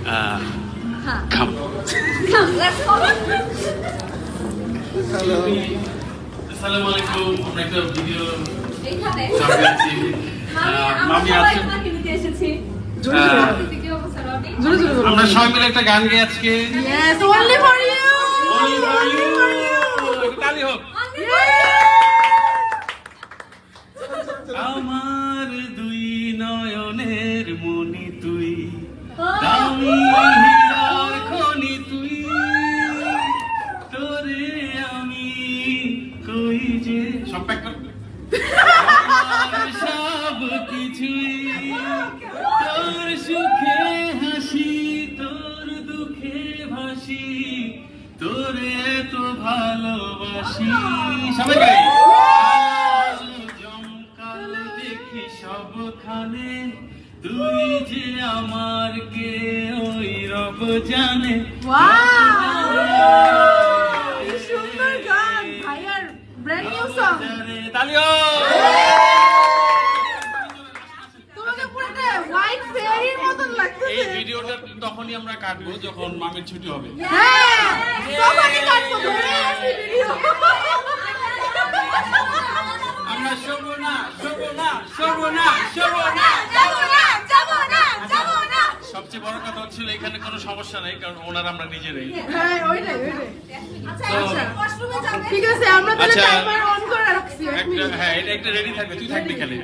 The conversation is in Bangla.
Come. Let's go. Hello. Assalamualaikum. আমরা একটা ভিডিও এইখানে চাপিয়েছি। মামি আছে। আমরা সবাই মিলে একটা গান গাই আজকে। Yes, only for you. Only for you. তালি হোক। আমার দুই নয়নের মনি তুই, দামি হীরার খনি তুই, তোরে আমি কই যে সব প্যাক কর। সব কিছুই তোর সুখে হাসি, তোর দুঃখে ভাসি, তোরে তো ভালোবাসি। সবাই গাই। জমকাল দেখি সবখানে, তুই যে আমার কে ওই রব জানে। সুন্দর গান ভাইয়ার ব্র্যান্ড নিউ সং। তালিও। তোমাকে পুরোটা হোয়াইট ফেয়ারির মতন লাগতেছে। এই ভিডিওটা তখনই আমরা কাটবো যখন মামির ছুটি হবে। হ্যাঁ, তখনই কাটবো ধরে আসি ভিডিও। আমরা শোবো না, শোবো না, শোবো না, শোবো না, যাবো না, যাবো না, যাবো না। সবচেয়ে বড় কথা হচ্ছিল এখানে কোনো সমস্যা নাই, কারণ ওনার আমরা নিজেরাই। হ্যাঁ, ওইটাই ওইটাই। আচ্ছা ওয়াশরুমে যাবে। ঠিক আছে, আমরা তাহলে আচ্ছা। টাইমার অন করে রাখছি। একটা হ্যাঁ, এটা একটা রেডি থাকবে, তুই থাকবি খালি।